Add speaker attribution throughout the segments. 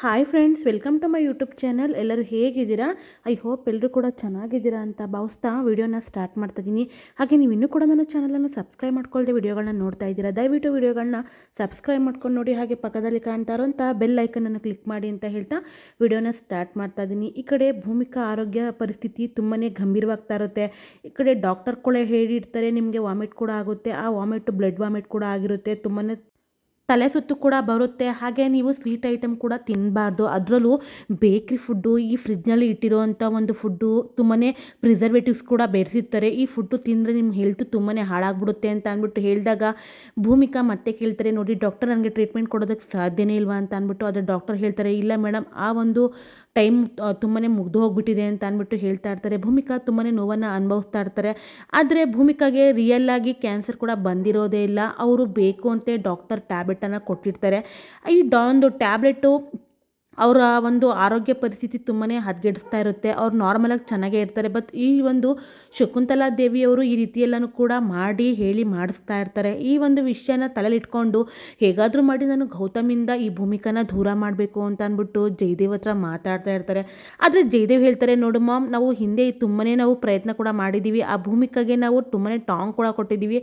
Speaker 1: Hi friends, welcome to my YouTube channel. ಎಲ್ಲರೂ ಹೇಗಿದ್ದೀರಾ? I hope ಎಲ್ಲರೂ ಕೂಡ ಚೆನ್ನಾಗಿದ್ದೀರಾ ಅಂತ ಭಾವಿಸ್ತಾ ವಿಡಿಯೋನ ಸ್ಟಾರ್ಟ್ ಮಾಡ್ತಾಯಿದ್ದೀನಿ. ಹಾಗೆ ನೀವು ಇನ್ನೂ ಕೂಡ ನನ್ನ ಚಾನಲನ್ನು ಸಬ್ಸ್ಕ್ರೈಬ್ ಮಾಡ್ಕೊಳ್ಳದೆ ವಿಡಿಯೋಗಳನ್ನ ನೋಡ್ತಾ ಇದ್ದೀರಾ, ದಯವಿಟ್ಟು ವಿಡಿಯೋಗಳನ್ನ ಸಬ್ಸ್ಕ್ರೈಬ್ ಮಾಡ್ಕೊಂಡು ನೋಡಿ. ಹಾಗೆ ಪಕ್ಕದಲ್ಲಿ ಕಾಣ್ತಾ ಇರೋಂಥ ಬೆಲ್ ಐಕನನ್ನು ಕ್ಲಿಕ್ ಮಾಡಿ ಅಂತ ಹೇಳ್ತಾ ವಿಡಿಯೋನ ಸ್ಟಾರ್ಟ್ ಮಾಡ್ತಾ ಇದ್ದೀನಿ. ಈ ಕಡೆ ಭೂಮಿಕಾ ಆರೋಗ್ಯ ಪರಿಸ್ಥಿತಿ ತುಂಬಾ ಗಂಭೀರವಾಗ್ತಾ ಇರುತ್ತೆ. ಈ ಕಡೆ ಡಾಕ್ಟರ್ ಕೂಡ ಹೇಳಿರ್ತಾರೆ ನಿಮಗೆ ವಾಮಿಟ್ ಕೂಡ ಆಗುತ್ತೆ. ಆ ವಾಮಿಟ್ ಬ್ಲಡ್ ವಾಮಿಟ್ ಕೂಡ ಆಗಿರುತ್ತೆ. ತುಂಬಾ ತಲೆ ಸುತ್ತು ಕೂಡ ಬರುತ್ತೆ. ಹಾಗೆ ನೀವು ಸ್ವೀಟ್ ಐಟಮ್ ಕೂಡ ತಿನ್ನಬಾರ್ದು. ಅದರಲ್ಲೂ ಬೇಕ್ರಿ ಫುಡ್ಡು, ಈ ಫ್ರಿಜ್ನಲ್ಲಿ ಇಟ್ಟಿರೋವಂಥ ಒಂದು ಫುಡ್ಡು ತುಂಬಾ ಪ್ರಿಸರ್ವೇಟಿವ್ಸ್ ಕೂಡ ಬೆರೆಸಿರ್ತಾರೆ. ಈ ಫುಡ್ಡು ತಿಂದರೆ ನಿಮ್ಮ ಹೆಲ್ತ್ ತುಂಬಾ ಹಾಳಾಗ್ಬಿಡುತ್ತೆ ಅಂತ ಅಂದ್ಬಿಟ್ಟು ಹೇಳಿದಾಗ ಭೂಮಿಕಾ ಮತ್ತೆ ಕೇಳ್ತಾರೆ, ನೋಡಿ ಡಾಕ್ಟರ್ ನನಗೆ ಟ್ರೀಟ್ಮೆಂಟ್ ಕೊಡೋದಕ್ಕೆ ಸಾಧ್ಯನೇ ಇಲ್ವಾ ಅಂತ ಅಂದ್ಬಿಟ್ಟು. ಅದು ಡಾಕ್ಟರ್ ಹೇಳ್ತಾರೆ, ಇಲ್ಲ ಮೇಡಮ್, ಆ ಒಂದು ಟೈಮ್ ತುಂಬಾ ಮುಗ್ದು ಹೋಗ್ಬಿಟ್ಟಿದೆ ಅಂತ ಅಂದ್ಬಿಟ್ಟು ಹೇಳ್ತಾ ಇರ್ತಾರೆ. ಭೂಮಿಕಾ ತುಂಬಾ ನೋವನ್ನು ಅನುಭವಿಸ್ತಾ ಇರ್ತಾರೆ. ಆದರೆ ಭೂಮಿಕಾಗೆ ರಿಯಲ್ ಆಗಿ ಕ್ಯಾನ್ಸರ್ ಕೂಡ ಬಂದಿರೋದೇ ಇಲ್ಲ. ಅವರು ಬೇಕು ಅಂತ ಡಾಕ್ಟರ್ ಟ್ಯಾಬ್ಲೆಟನ್ನು ಕೊಟ್ಟಿರ್ತಾರೆ. ಈ ಒಂದು ಟ್ಯಾಬ್ಲೆಟು ಅವರ ಒಂದು ಆರೋಗ್ಯ ಪರಿಸ್ಥಿತಿ ತುಂಬಾ ಹದಗೆಡಿಸ್ತಾ ಇರುತ್ತೆ. ಅವ್ರು ನಾರ್ಮಲಾಗಿ ಚೆನ್ನಾಗೇ ಇರ್ತಾರೆ. ಬಟ್ ಈ ಒಂದು ಶಕುಂತಲಾ ದೇವಿಯವರು ಈ ರೀತಿಯೆಲ್ಲನೂ ಕೂಡ ಮಾಡಿ ಹೇಳಿ ಮಾಡಿಸ್ತಾ ಇರ್ತಾರೆ. ಈ ಒಂದು ವಿಷಯನ ತಲೆಲಿಟ್ಕೊಂಡು ಹೇಗಾದರೂ ಮಾಡಿ ನಾನು ಗೌತಮಿಂದ ಈ ಭೂಮಿಕಾನ ದೂರ ಮಾಡಬೇಕು ಅಂತ ಅಂದ್ಬಿಟ್ಟು ಜಯದೇವ್ ಹತ್ರ ಮಾತಾಡ್ತಾ ಇರ್ತಾರೆ. ಆದರೆ ಜಯದೇವ್ ಹೇಳ್ತಾರೆ, ನೋಡು ಮಾಮ್, ನಾವು ಹಿಂದೆ ತುಂಬಾ ನಾವು ಪ್ರಯತ್ನ ಕೂಡ ಮಾಡಿದ್ದೀವಿ. ಆ ಭೂಮಿಕಾಗೆ ನಾವು ತುಂಬಾ ಟಾಂಗ್ ಕೂಡ ಕೊಟ್ಟಿದ್ದೀವಿ.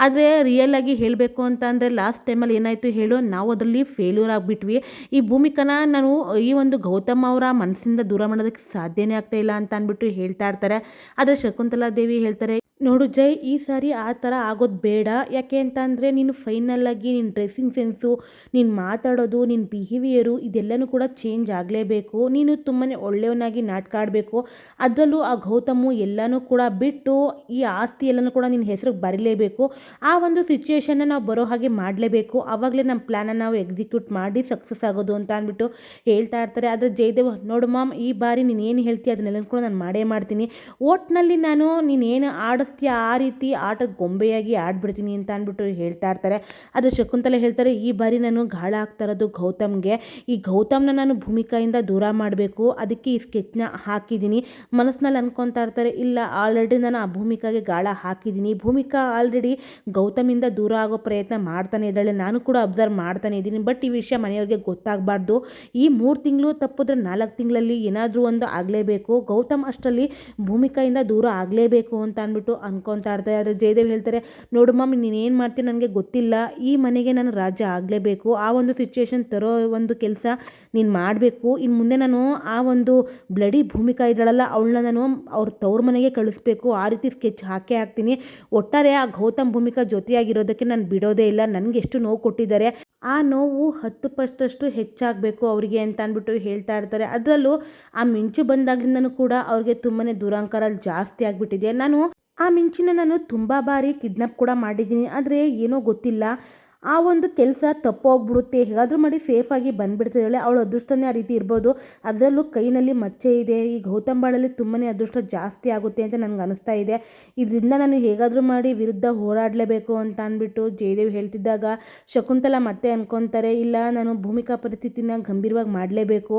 Speaker 1: ಆದರೆ ರಿಯಲ್ ಆಗಿ ಹೇಳಬೇಕು ಅಂತ ಅಂದರೆ ಲಾಸ್ಟ್ ಟೈಮಲ್ಲಿ ಏನಾಯಿತು ಹೇಳು, ನಾವು ಅದರಲ್ಲಿ ಫೇಲ್ಯೂರ್ ಆಗಿಬಿಟ್ವಿ. ಈ ಭೂಮಿಕಾನ ನಾನು ಈ ಒಂದು ಗೌತಮ್ ಅವರ ಮನಸ್ಸಿಂದ ದೂರ ಮಾಡೋದಕ್ಕೆ ಸಾಧ್ಯನೇ ಆಗ್ತಾ ಇಲ್ಲ ಅಂತ ಅಂದ್ಬಿಟ್ಟು ಹೇಳ್ತಾ ಇರ್ತಾರೆ. ಆದರೆ ಶಕುಂತಲಾ ದೇವಿ ಹೇಳ್ತಾರೆ, ನೋಡು ಜೈ, ಈ ಸಾರಿ ಆ ಥರ ಆಗೋದು ಬೇಡ. ಯಾಕೆ ಅಂತ ಅಂದರೆ ನೀನು ಫೈನಲ್ಲಾಗಿ ನಿನ್ನ ಡ್ರೆಸ್ಸಿಂಗ್ ಸೆನ್ಸು, ನೀನು ಮಾತಾಡೋದು, ನಿನ್ನ ಬಿಹೇವಿಯರು ಇದೆಲ್ಲನೂ ಕೂಡ ಚೇಂಜ್ ಆಗಲೇಬೇಕು. ನೀನು ತುಂಬಾ ಒಳ್ಳೆಯವನಾಗಿ ನಾಟಕ ಆಡಬೇಕು. ಅದರಲ್ಲೂ ಆ ಗೌತಮು ಎಲ್ಲನೂ ಕೂಡ ಬಿಟ್ಟು ಈ ಆಸ್ತಿ ಎಲ್ಲನೂ ಕೂಡ ನಿನ್ನ ಹೆಸರಿಗೆ ಬರೀಲೇಬೇಕು. ಆ ಒಂದು ಸಿಚುಯೇಷನ್ನ ನಾವು ಬರೋ ಹಾಗೆ ಮಾಡಲೇಬೇಕು. ಆವಾಗಲೇ ನಮ್ಮ ಪ್ಲ್ಯಾನನ್ನು ನಾವು ಎಕ್ಸಿಕ್ಯೂಟ್ ಮಾಡಿ ಸಕ್ಸಸ್ ಆಗೋದು ಅಂತ ಅಂದ್ಬಿಟ್ಟು ಹೇಳ್ತಾ ಇರ್ತಾರೆ. ಆದರೆ ಜಯದೇವ್, ನೋಡು ಮಾಮ್, ಈ ಬಾರಿ ನೀನು ಏನು ಹೇಳ್ತೀಯ ಅದನ್ನೆಲ್ಲ ಕೂಡ ನಾನು ಮಾಡೇ ಮಾಡ್ತೀನಿ. ಒಟ್ಟಿನಲ್ಲಿ ನಾನು ನೀನೇನು ಆ ರೀತಿ ಆಟದ ಗೊಂಬೆಯಾಗಿ ಆಡ್ಬಿಡ್ತೀನಿ ಅಂತ ಅಂದ್ಬಿಟ್ಟು ಹೇಳ್ತಾ ಇರ್ತಾರೆ. ಆದರೆ ಶಕುಂತಲೆ ಹೇಳ್ತಾರೆ, ಈ ಬಾರಿ ನಾನು ಗಾಳ ಆಗ್ತಾ ಇರೋದು ಗೌತಮ್ಗೆ. ಈ ಗೌತಮ್ನ ನಾನು ಭೂಮಿಕಾಯಿಂದ ದೂರ ಮಾಡಬೇಕು. ಅದಕ್ಕೆ ಈ ಸ್ಕೆಚ್ನ ಹಾಕಿದ್ದೀನಿ. ಮನಸ್ಸಿನಲ್ಲಿ ಅನ್ಕೊತಾ ಇರ್ತಾರೆ, ಇಲ್ಲ ಆಲ್ರೆಡಿ ನಾನು ಆ ಭೂಮಿಕಾಗೆ ಗಾಳ ಹಾಕಿದ್ದೀನಿ. ಭೂಮಿಕಾ ಆಲ್ರೆಡಿ ಗೌತಮಿಂದ ದೂರ ಆಗೋ ಪ್ರಯತ್ನ ಮಾಡ್ತಾನೆ ಇದ್ದಾಳೆ. ನಾನು ಕೂಡ ಅಬ್ಸರ್ವ್ ಮಾಡ್ತಾನೆ ಇದ್ದೀನಿ. ಬಟ್ ಈ ವಿಷಯ ಮನೆಯವ್ರಿಗೆ ಗೊತ್ತಾಗಬಾರ್ದು. ಈ 3 ತಿಂಗಳು ತಪ್ಪಿದ್ರೆ 4 ತಿಂಗಳಲ್ಲಿ ಏನಾದರೂ ಒಂದು ಆಗಲೇಬೇಕು. ಗೌತಮ್ ಅಷ್ಟರಲ್ಲಿ ಭೂಮಿಕಾಯಿಂದ ದೂರ ಆಗಲೇಬೇಕು ಅಂತ ಅಂದ್ಬಿಟ್ಟು ಅನ್ಕೊತಾ ಇರ್ತಾರೆ. ಆದರೆ ಜಯದೇವ್ ಹೇಳ್ತಾರೆ, ನೋಡು ಮಮ್ಮಿ, ನೀನೇನು ಮಾಡ್ತೀನಿ ನನಗೆ ಗೊತ್ತಿಲ್ಲ. ಈ ಮನೆಗೆ ನಾನು ರಾಜ ಆಗಲೇಬೇಕು. ಆ ಒಂದು ಸಿಚುಯೇಷನ್ ತರೋ ಒಂದು ಕೆಲಸ ನೀನು ಮಾಡಬೇಕು. ಇನ್ನು ಮುಂದೆ ನಾನು ಆ ಒಂದು ಬ್ಲಡಿ ಭೂಮಿಕಾ ಇದ್ದಾಳಲ್ಲ, ಅವಳನ್ನ ನಾನು ಅವ್ರ ತವ್ರ ಮನೆಗೆ ಕಳಿಸ್ಬೇಕು. ಆ ರೀತಿ ಸ್ಕೆಚ್ ಹಾಕೇ ಹಾಕ್ತೀನಿ. ಒಟ್ಟಾರೆ ಆ ಗೌತಮ್ ಭೂಮಿಕಾ ಜೊತೆಯಾಗಿರೋದಕ್ಕೆ ನಾನು ಬಿಡೋದೇ ಇಲ್ಲ. ನನಗೆ ಎಷ್ಟು ನೋವು ಕೊಟ್ಟಿದ್ದಾರೆ, ಆ ನೋವು 10% ಹೆಚ್ಚಾಗಬೇಕು ಅವರಿಗೆ ಅಂತ ಅಂದ್ಬಿಟ್ಟು ಹೇಳ್ತಾ ಇರ್ತಾರೆ. ಅದರಲ್ಲೂ ಆ ಮಿಂಚು ಬಂದಾಗ್ಲಿಂದನೂ ಕೂಡ ಅವ್ರಿಗೆ ತುಂಬಾ ದುರಂಕಾರ ಜಾಸ್ತಿ ಆಗಿಬಿಟ್ಟಿದೆ. ಆ ಮಿಂಚಿನ ನಾನು ತುಂಬ ಬಾರಿ ಕಿಡ್ನಾಪ್ ಕೂಡ ಮಾಡಿದ್ದೀನಿ. ಆದರೆ ಏನೋ ಗೊತ್ತಿಲ್ಲ, ಆ ಒಂದು ಕೆಲಸ ತಪ್ಪೋಗ್ಬಿಡುತ್ತೆ. ಹೇಗಾದರೂ ಮಾಡಿ ಸೇಫಾಗಿ ಬಂದುಬಿಡ್ತಿದ್ದಾಳೆ. ಅವಳು ಅದೃಷ್ಟನೇ ಆ ರೀತಿ ಇರ್ಬೋದು. ಅದರಲ್ಲೂ ಕೈನಲ್ಲಿ ಮಚ್ಚೆ ಇದೆ. ಈ ಗೌತಂಬಾಳಲ್ಲಿ ತುಂಬಾ ಅದೃಷ್ಟ ಜಾಸ್ತಿ ಆಗುತ್ತೆ ಅಂತ ನನಗೆ ಅನಿಸ್ತಾ ಇದೆ. ಇದರಿಂದ ನಾನು ಹೇಗಾದರೂ ಮಾಡಿ ವಿರುದ್ಧ ಹೋರಾಡಲೇಬೇಕು ಅಂತ ಅಂದ್ಬಿಟ್ಟು ಜಯದೇವ್ ಹೇಳ್ತಿದ್ದಾಗ ಶಕುಂತಲಾ ಮತ್ತೆ ಅನ್ಕೊತಾರೆ, ಇಲ್ಲ, ನಾನು ಭೂಮಿಕಾ ಪರಿಸ್ಥಿತಿನ ಗಂಭೀರವಾಗಿ ಮಾಡಲೇಬೇಕು.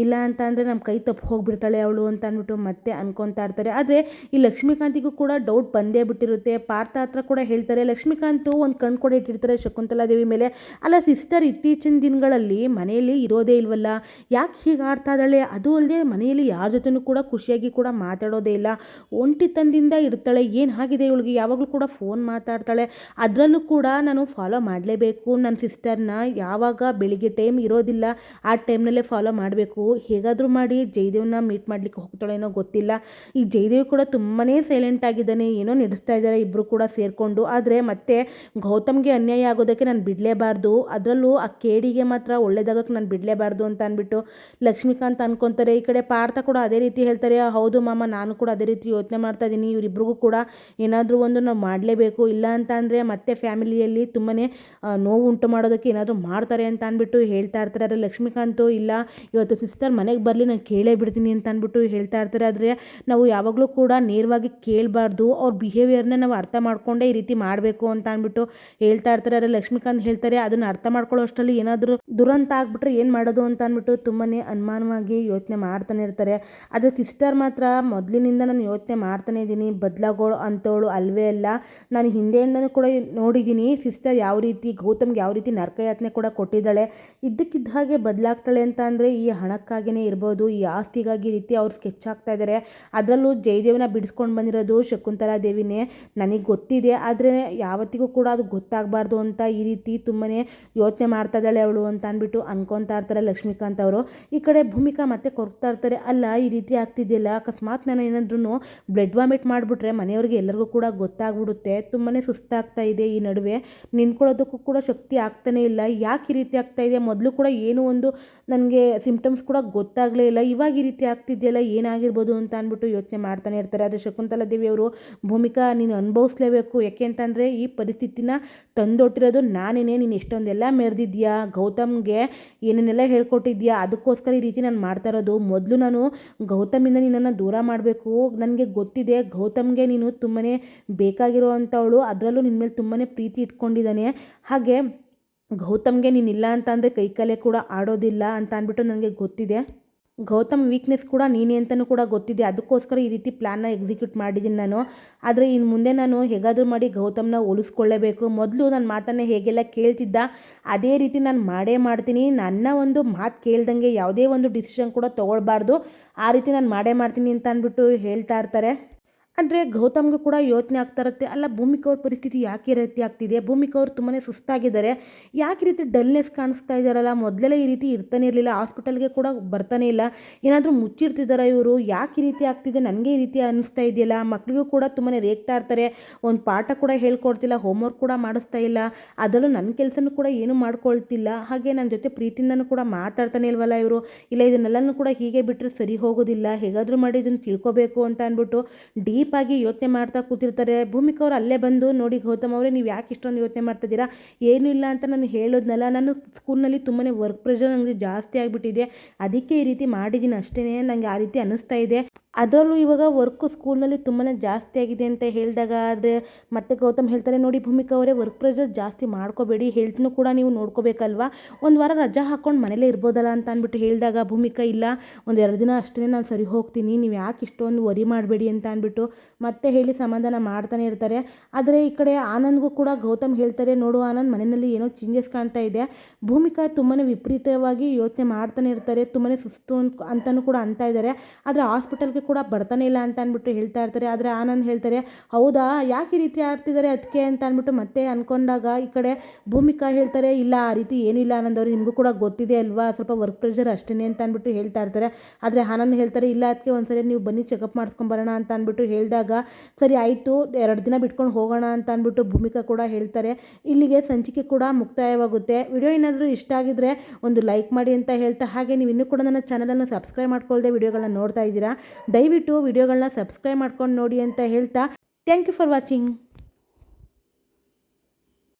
Speaker 1: ಇಲ್ಲ ಅಂತ ಅಂದರೆ ನಮ್ಮ ಕೈ ತಪ್ಪು ಹೋಗಿಬಿಡ್ತಾಳೆ ಅವಳು ಅಂತ ಅಂದ್ಬಿಟ್ಟು ಮತ್ತೆ ಅನ್ಕೊತಾ ಇರ್ತಾರೆ. ಆದರೆ ಈ ಲಕ್ಷ್ಮೀಕಾಂತಿಗೂ ಕೂಡ ಡೌಟ್ ಬಂದೇ ಬಿಟ್ಟಿರುತ್ತೆ. ಪಾರ್ಥ ಹತ್ರ ಕೂಡ ಹೇಳ್ತಾರೆ, ಲಕ್ಷ್ಮೀಕಾಂತು ಒಂದು ಕಣ್ಣು ಕೂಡ ಇಟ್ಟಿರ್ತಾರೆ ಶಕುಂತಲಾದೇವಿ ಮೇಲೆ. ಅಲ್ಲ ಸಿಸ್ಟರ್, ಇತ್ತೀಚಿನ ದಿನಗಳಲ್ಲಿ ಮನೆಯಲ್ಲಿ ಇರೋದೇ ಇಲ್ವಲ್ಲ, ಯಾಕೆ ಹೀಗೆ ಆಡ್ತಾ ಇದ್ದಾಳೆ? ಅದು ಅಲ್ಲದೆ ಮನೆಯಲ್ಲಿ ಯಾರ ಜೊತೆನೂ ಕೂಡ ಖುಷಿಯಾಗಿ ಕೂಡ ಮಾತಾಡೋದೇ ಇಲ್ಲ. ಒಂಟಿತನದಿಂದ ಇರ್ತಾಳೆ. ಏನು ಆಗಿದೆ ಇವಳಿಗೆ? ಯಾವಾಗಲೂ ಕೂಡ ಫೋನ್ ಮಾತಾಡ್ತಾಳೆ. ಅದರಲ್ಲೂ ಕೂಡ ನಾನು ಫಾಲೋ ಮಾಡಲೇಬೇಕು ನನ್ನ ಸಿಸ್ಟರ್ನ. ಯಾವಾಗ ಬೆಳಿಗ್ಗೆ ಟೈಮ್ ಇರೋದಿಲ್ಲ ಆ ಟೈಮ್ನಲ್ಲೇ ಫಾಲೋ ಮಾಡಬೇಕು. ಹೇಗಾದರೂ ಮಾಡಿ ಜಯದೇವ್ನ ಮೀಟ್ ಮಾಡಲಿಕ್ಕೆ ಹೋಗ್ತಾಳೇನೋ ಗೊತ್ತಿಲ್ಲ. ಈ ಜಯದೇವ್ ಕೂಡ ತುಂಬಾ ಸೈಲೆಂಟ್ ಆಗಿದ್ದಾನೆ. ಏನೋ ನಡೆಸ್ತಾ ಇದ್ದಾರೆ ಇಬ್ಬರು ಕೂಡ ಸೇರಿಕೊಂಡು. ಆದರೆ ಮತ್ತೆ ಗೌತಮ್ಗೆ ಅನ್ಯಾಯ ಆಗೋದಕ್ಕೆ ನಾನು ಬಿಡಲೇಬಾರ್ದು. ಅದರಲ್ಲೂ ಆ ಕೇಡಿಗೆ ಮಾತ್ರ ಒಳ್ಳೇದಾಗಕ್ಕೆ ನಾನು ಬಿಡಲೇಬಾರ್ದು ಅಂತ ಅಂದ್ಬಿಟ್ಟು ಲಕ್ಷ್ಮೀಕಾಂತ್ ಅನ್ಕೊತಾರೆ. ಈ ಕಡೆ ಪಾರ್ಥ ಕೂಡ ಅದೇ ರೀತಿ ಹೇಳ್ತಾರೆ, ಹೌದು ಮಾಮ, ನಾನು ಕೂಡ ಅದೇ ರೀತಿ ಯೋಚನೆ ಮಾಡ್ತಾ ಇದ್ದೀನಿ. ಇವರಿಬ್ರಿಗೂ ಕೂಡ ಏನಾದರೂ ಒಂದು ನಾವು ಮಾಡಲೇಬೇಕು. ಇಲ್ಲ ಅಂತ ಅಂದರೆ ಮತ್ತೆ ಫ್ಯಾಮಿಲಿಯಲ್ಲಿ ತುಂಬಾ ನೋವು ಉಂಟು ಮಾಡೋದಕ್ಕೆ ಏನಾದರೂ ಮಾಡ್ತಾರೆ ಅಂತ ಅಂದ್ಬಿಟ್ಟು ಹೇಳ್ತಾ ಇರ್ತಾರೆ. ಆದರೆ ಲಕ್ಷ್ಮೀಕಾಂತು, ಇಲ್ಲ, ಇವತ್ತು ಸಿಸ್ಟರ್ ಮನೆಗೆ ಬರಲಿ, ನಾನು ಕೇಳೇ ಬಿಡ್ತೀನಿ ಅಂತ ಅಂದ್ಬಿಟ್ಟು ಹೇಳ್ತಾ ಇರ್ತಾರೆ. ಆದರೆ ನಾವು ಯಾವಾಗಲೂ ಕೂಡ ನೇರವಾಗಿ ಕೇಳಬಾರ್ದು. ಅವ್ರ ಬಿಹೇವಿಯರ್ನ ನಾವು ಅರ್ಥ ಮಾಡ್ಕೊಂಡೇ ಈ ರೀತಿ ಮಾಡಬೇಕು ಅಂತ ಅಂದ್ಬಿಟ್ಟು ಹೇಳ್ತಾ ಇರ್ತಾರೆ. ಆದರೆ ಲಕ್ಷ್ಮೀಕಾಂತ್ ಹೇಳ್ತಾರೆ. ಅದನ್ನು ಅರ್ಥ ಮಾಡ್ಕೊಳ್ಳೋ ಅಷ್ಟರಲ್ಲಿ ಏನಾದರೂ ದುರಂತ ಆಗ್ಬಿಟ್ರೆ ಏನು ಮಾಡೋದು ಅಂತ ಅಂದ್ಬಿಟ್ಟು ತುಂಬಾ ಅನುಮಾನವಾಗಿ ಯೋಚನೆ ಮಾಡ್ತಾನೆ ಇರ್ತಾರೆ. ಆದರೆ ಸಿಸ್ಟರ್ ಮಾತ್ರ ಮೊದಲಿನಿಂದ ನಾನು ಯೋಚನೆ ಮಾಡ್ತಾನೆ ಇದ್ದೀನಿ, ಬದಲಾಗೋಳು ಅಂಥವಳು ಅಲ್ವೇ ಅಲ್ಲ. ನಾನು ಹಿಂದೆಯಿಂದನೂ ಕೂಡ ನೋಡಿದ್ದೀನಿ ಸಿಸ್ಟರ್ ಯಾವ ರೀತಿ ಗೌತಮ್ಗೆ ಯಾವ ರೀತಿ ನರಕಯಾತನೆ ಕೂಡ ಕೊಟ್ಟಿದ್ದಾಳೆ. ಇದ್ದಕ್ಕಿದ್ದ ಹಾಗೆ ಬದಲಾಗ್ತಾಳೆ ಅಂತ ಅಂದರೆ ಈ ಹಣಕ್ಕಾಗಿಯೇ ಇರ್ಬೋದು, ಈ ಆಸ್ತಿಗಾಗಿ ರೀತಿ ಅವ್ರು ಸ್ಕೆಚ್ ಆಗ್ತಾ ಇದ್ದಾರೆ. ಅದರಲ್ಲೂ ಜಯದೇವನ ಬಿಡಿಸ್ಕೊಂಡು ಬಂದಿರೋದು ಶಕುಂತಲಾ ದೇವಿನೇ. ನನಗೆ ಗೊತ್ತಿದೆ, ಆದರೆ ಯಾವತ್ತಿಗೂ ಕೂಡ ಅದು ಗೊತ್ತಾಗಬಾರ್ದು ಅಂತ ಈ ರೀತಿ ತುಂಬಾ ಯೋಚನೆ ಮಾಡ್ತಾ ಇದ್ದಾಳೆ ಅವಳು ಅಂತ ಅಂದ್ಬಿಟ್ಟು ಅನ್ಕೊತಾ ಇರ್ತಾರೆ ಲಕ್ಷ್ಮೀಕಾಂತ್ ಅವರು. ಈ ಕಡೆ ಭೂಮಿಕಾ ಮತ್ತೆ ಕೊರಗ್ತಾ ಇರ್ತಾರೆ. ಅಲ್ಲ ಈ ರೀತಿ ಆಗ್ತಿದೆಯಲ್ಲ, ಅಕಸ್ಮಾತ್ ನಾನು ಏನಾದ್ರೂ ಬ್ಲಡ್ ವಾಮಿಟ್ ಮಾಡಿಬಿಟ್ರೆ ಮನೆಯವ್ರಿಗೆ ಎಲ್ಲರಿಗೂ ಕೂಡ ಗೊತ್ತಾಗ್ಬಿಡುತ್ತೆ. ತುಂಬಾ ಸುಸ್ತಾಗ್ತಾ ಇದೆ, ಈ ನಡುವೆ ನಿಂತ್ಕೊಳ್ಳೋದಕ್ಕೂ ಕೂಡ ಶಕ್ತಿ ಆಗ್ತಾನೇ ಇಲ್ಲ. ಯಾಕೆ ಈ ರೀತಿ ಆಗ್ತಾ ಇದೆ? ಮೊದಲು ಕೂಡ ಏನೋ ಒಂದು ನನಗೆ ಸಿಂಪ್ಟಮ್ಸ್ ಕೂಡ ಗೊತ್ತಾಗಲೇ ಇಲ್ಲ, ಇವಾಗ ಈ ರೀತಿ ಆಗ್ತಿದೆಯಲ್ಲ, ಏನಾಗಿರ್ಬೋದು ಅಂತ ಅಂದ್ಬಿಟ್ಟು ಯೋಚನೆ ಮಾಡ್ತಾನೆ ಇರ್ತಾರೆ. ಆದರೆ ಶಕುಂತಲಾ ದೇವಿ ಅವರು, ಭೂಮಿಕಾ ನೀನು ಅನುಭವಿಸ್ಲೇಬೇಕು, ಯಾಕೆ ಅಂತಂದರೆ ಈ ಪರಿಸ್ಥಿತಿನ ತಂದೊಟ್ಟಿರೋದು ನಾನೇನೇ. ನೀನು ಎಷ್ಟೊಂದೆಲ್ಲ ಮೆರೆದಿದ್ಯಾ, ಗೌತಮ್ಗೆ ಏನೇನೆಲ್ಲ ಹೇಳ್ಕೊಟ್ಟಿದ್ಯಾ, ಅದಕ್ಕೋಸ್ಕರ ಈ ರೀತಿ ನಾನು ಮಾಡ್ತಾ ಇರೋದು. ಮೊದಲು ನಾನು ಗೌತಮಿಂದ ನಿನ್ನನ್ನು ದೂರ ಮಾಡಬೇಕು. ನನಗೆ ಗೊತ್ತಿದೆ ಗೌತಮ್ಗೆ ನೀನು ತುಂಬಾ ಬೇಕಾಗಿರೋ ಅಂಥವಳು, ಅದರಲ್ಲೂ ನಿನ್ನ ಮೇಲೆ ತುಂಬಾ ಪ್ರೀತಿ ಇಟ್ಕೊಂಡಿದ್ದಾನೆ. ಹಾಗೆ ಗೌತಮ್ಗೆ ನೀನಿಲ್ಲ ಅಂತ ಅಂದರೆ ಕೈಕಾಲೇ ಕೂಡ ಆಡೋದಿಲ್ಲ ಅಂತ ಅಂದ್ಬಿಟ್ಟು ನನಗೆ ಗೊತ್ತಿದೆ. ಗೌತಮ್ ವೀಕ್ನೆಸ್ ಕೂಡ ನೀನೇ ಅಂತಲೂ ಕೂಡ ಗೊತ್ತಿದೆ. ಅದಕ್ಕೋಸ್ಕರ ಈ ರೀತಿ ಪ್ಲ್ಯಾನ್ನ ಎಕ್ಸಿಕ್ಯೂಟ್ ಮಾಡಿದ್ದೀನಿ ನಾನು. ಆದರೆ ಇನ್ನು ಮುಂದೆ ನಾನು ಹೇಗಾದರೂ ಮಾಡಿ ಗೌತಮ್ನ ಉಳಿಸ್ಕೊಳ್ಳೇಬೇಕು. ಮೊದಲು ನನ್ನ ಮಾತನ್ನೇ ಹೇಗೆಲ್ಲ ಕೇಳ್ತಿದ್ದ ಅದೇ ರೀತಿ ನಾನು ಮಾಡೇ ಮಾಡ್ತೀನಿ. ನನ್ನ ಒಂದು ಮಾತು ಕೇಳ್ದಂಗೆ ಯಾವುದೇ ಒಂದು ಡಿಸಿಷನ್ ಕೂಡ ತೊಗೊಳ್ಬಾರ್ದು, ಆ ರೀತಿ ನಾನು ಮಾಡೇ ಮಾಡ್ತೀನಿ ಅಂತ ಅಂದ್ಬಿಟ್ಟು ಹೇಳ್ತಾ ಇರ್ತಾರೆ. ಅಂದರೆ ಗೌತಮ್ಗೂ ಕೂಡ ಯೋಚನೆ ಆಗ್ತಾ ಇರುತ್ತೆ, ಅಲ್ಲ ಭೂಮಿಕಾ ಅವ್ರ ಪರಿಸ್ಥಿತಿ ಯಾಕೆ ಈ ರೀತಿ ಆಗ್ತಿದೆ, ಭೂಮಿಕಾ ಅವ್ರು ತುಂಬಾ ಸುಸ್ತಾಗಿದ್ದಾರೆ, ಯಾಕೆ ಈ ರೀತಿ ಡಲ್ನೆಸ್ ಕಾಣಿಸ್ತಾ ಇದ್ದಾರಲ್ಲ, ಮೊದಲೆಲ್ಲ ಈ ರೀತಿ ಇರ್ತಾನೆ ಇರಲಿಲ್ಲ, ಹಾಸ್ಪಿಟಲ್ಗೆ ಕೂಡ ಬರ್ತಾನೆ ಇಲ್ಲ, ಏನಾದರೂ ಮುಚ್ಚಿಡ್ತಿದ್ದಾರೆ ಇವರು, ಯಾಕೆ ಈ ರೀತಿ ಆಗ್ತಿದೆ, ನನಗೆ ಈ ರೀತಿ ಅನ್ನಿಸ್ತಾ ಇದೆಯಲ್ಲ. ಮಕ್ಕಳಿಗೂ ಕೂಡ ತುಂಬಾ ರೇಗ್ತಾ ಇರ್ತಾರೆ, ಒಂದು ಪಾಠ ಕೂಡ ಹೇಳ್ಕೊಡ್ತಿಲ್ಲ, ಹೋಮ್ವರ್ಕ್ ಕೂಡ ಮಾಡಿಸ್ತಾ ಇಲ್ಲ, ಅದರಲ್ಲೂ ನನ್ನ ಕೆಲಸನೂ ಕೂಡ ಏನೂ ಮಾಡ್ಕೊಳ್ತಿಲ್ಲ. ಹಾಗೆ ನನ್ನ ಜೊತೆ ಪ್ರೀತಿಯಿಂದನೂ ಕೂಡ ಮಾತಾಡ್ತಾನೆ ಇಲ್ವಲ್ಲ ಇವರು, ಇಲ್ಲ ಇದನ್ನೆಲ್ಲನೂ ಕೂಡ ಹೀಗೆ ಬಿಟ್ಟರೆ ಸರಿ ಹೋಗೋದಿಲ್ಲ, ಹೇಗಾದರೂ ಮಾಡಿ ಇದನ್ನು ತಿಳ್ಕೊಬೇಕು ಅಂತ ಅಂದ್ಬಿಟ್ಟು ಡೀಪಾಗಿ ಯೋಚನೆ ಮಾಡ್ತಾ ಕೂತಿರ್ತಾರೆ. ಭೂಮಿಕಾ ಅವರು ಅಲ್ಲೇ ಬಂದು, ನೋಡಿ ಗೌತಮ್ ಅವರೇ ನೀವು ಯಾಕೆ ಇಷ್ಟೊಂದು ಯೋಚನೆ ಮಾಡ್ತಿದ್ದೀರಾ, ಏನೂ ಇಲ್ಲ ಅಂತ ನಾನು ಹೇಳೋದ್ನಲ್ಲ, ನಾನು ಸ್ಕೂಲ್ನಲ್ಲಿ ತುಂಬಾ ವರ್ಕ್ ಪ್ರೆಷರ್ ನನಗೆ ಜಾಸ್ತಿ ಆಗಿಬಿಟ್ಟಿದೆ, ಅದಕ್ಕೆ ಈ ರೀತಿ ಮಾಡಿದ್ದೀನಿ ಅಷ್ಟೇ, ನನಗೆ ಆ ರೀತಿ ಅನ್ನಿಸ್ತಾ ಇದೆ. ಅದರಲ್ಲೂ ಇವಾಗ ವರ್ಕು ಸ್ಕೂಲ್ನಲ್ಲಿ ತುಂಬಾ ಜಾಸ್ತಿ ಆಗಿದೆ ಅಂತ ಹೇಳಿದಾಗ, ಆದರೆ ಮತ್ತೆ ಗೌತಮ್ ಹೇಳ್ತಾರೆ, ನೋಡಿ ಭೂಮಿಕಾ ಅವರೇ ವರ್ಕ್ ಪ್ರೆಷರ್ ಜಾಸ್ತಿ ಮಾಡ್ಕೋಬೇಡಿ, ಹೆಲ್ತ್ನೂ ಕೂಡ ನೀವು ನೋಡ್ಕೋಬೇಕಲ್ವಾ, ಒಂದು ವಾರ ರಜಾ ಹಾಕ್ಕೊಂಡು ಮನೇಲೇ ಇರ್ಬೋದಲ್ಲ ಅಂತ ಅಂದ್ಬಿಟ್ಟು ಹೇಳಿದಾಗ, ಭೂಮಿಕಾ ಇಲ್ಲ ಒಂದು 2 ದಿನ ಅಷ್ಟೇ ನಾನು ಸರಿ ಹೋಗ್ತೀನಿ, ನೀವು ಯಾಕೆ ಇಷ್ಟೊಂದು ವರಿ ಮಾಡಬೇಡಿ ಅಂತ ಅಂದ್ಬಿಟ್ಟು ಮತ್ತೆ ಹೇಳಿ ಸಮಾಧಾನ ಮಾಡ್ತಾನೆ ಇರ್ತಾರೆ. ಆದರೆ ಈ ಕಡೆ ಆನಂದ್ಗೂ ಕೂಡ ಗೌತಮ್ ಹೇಳ್ತಾರೆ, ನೋಡು ಆನಂದ್ ಮನೆಯಲ್ಲಿ ಏನೋ ಚೇಂಜಸ್ ಕಾಣ್ತಾ ಇದೆ. ಭೂಮಿಕಾ ತುಂಬಾ ವಿಪರೀತವಾಗಿ ಯೋಚನೆ ಮಾಡ್ತಾನೆ ಇರ್ತಾರೆ, ತುಂಬಾ ಸುಸ್ತು ಅಂತಲೂ ಕೂಡ ಅಂತ ಇದ್ದಾರೆ. ಆದರೆ ಹಾಸ್ಪಿಟಲ್ಗೆ ಕೂಡ ಬರ್ತಾನೆ ಇಲ್ಲ ಅಂತ ಅಂದ್ಬಿಟ್ಟು ಹೇಳ್ತಾ ಇರ್ತಾರೆ. ಆದರೆ ಆನಂದ್ ಹೇಳ್ತಾರೆ, ಹೌದಾ ಯಾಕೆ ಈ ರೀತಿ ಆಡ್ತಿದ್ದಾರೆ ಅದಕ್ಕೆ ಅಂತ ಅಂದ್ಬಿಟ್ಟು ಮತ್ತೆ ಅಂದ್ಕೊಂಡಾಗ ಈ ಕಡೆ ಭೂಮಿಕಾ ಹೇಳ್ತಾರೆ, ಇಲ್ಲ ಆ ರೀತಿ ಏನಿಲ್ಲ ಆನಂದ್ ಅವರು, ನಿಮಗೂ ಕೂಡ ಗೊತ್ತಿದೆ ಅಲ್ವಾ, ಸ್ವಲ್ಪ ವರ್ಕ್ ಪ್ರೆಷರ್ ಅಷ್ಟೇ ಅಂತ ಅಂದ್ಬಿಟ್ಟು ಹೇಳ್ತಾ ಇರ್ತಾರೆ. ಆದರೆ ಆನಂದ್ ಹೇಳ್ತಾರೆ, ಇಲ್ಲ ಅದಕ್ಕೆ ಒಂದ್ಸರಿ ನೀವು ಬನ್ನಿ ಚೆಕಪ್ ಮಾಡಿಸ್ಕೊಂಬರೋಣ ಅಂತ ಅಂದ್ಬಿಟ್ಟು ಹೇಳಿದಾಗ, ಸರಿ ಆಯಿತು 2 ದಿನ ಬಿಟ್ಕೊಂಡು ಹೋಗೋಣ ಅಂತ ಅಂದ್ಬಿಟ್ಟು ಭೂಮಿಕಾ ಕೂಡ ಹೇಳ್ತಾರೆ. ಇಲ್ಲಿಗೆ ಸಂಚಿಕೆ ಕೂಡ ಮುಕ್ತಾಯವಾಗುತ್ತೆ. ವಿಡಿಯೋ ಏನಾದರೂ ಇಷ್ಟ ಆಗಿದ್ರೆ ಒಂದು ಲೈಕ್ ಮಾಡಿ ಅಂತ ಹೇಳ್ತಾ, ಹಾಗೆ ನೀವು ಇನ್ನೂ ಕೂಡ ನನ್ನ ಚಾನಲನ್ನು ಸಬ್ಸ್ಕ್ರೈಬ್ ಮಾಡ್ಕೊಳ್ಳದೆ ವಿಡಿಯೋಗಳನ್ನ ನೋಡ್ತಾ ಇದ್ದೀರಾ, ದಯವಿಟ್ಟು ವಿಡಿಯೋಗಳನ್ನ ಸಬ್ಸ್ಕ್ರೈಬ್ ಮಾಡ್ಕೊಂಡು ನೋಡಿ ಅಂತ ಹೇಳ್ತಾ, ಥ್ಯಾಂಕ್ ಯು ಫಾರ್ ವಾಚಿಂಗ್.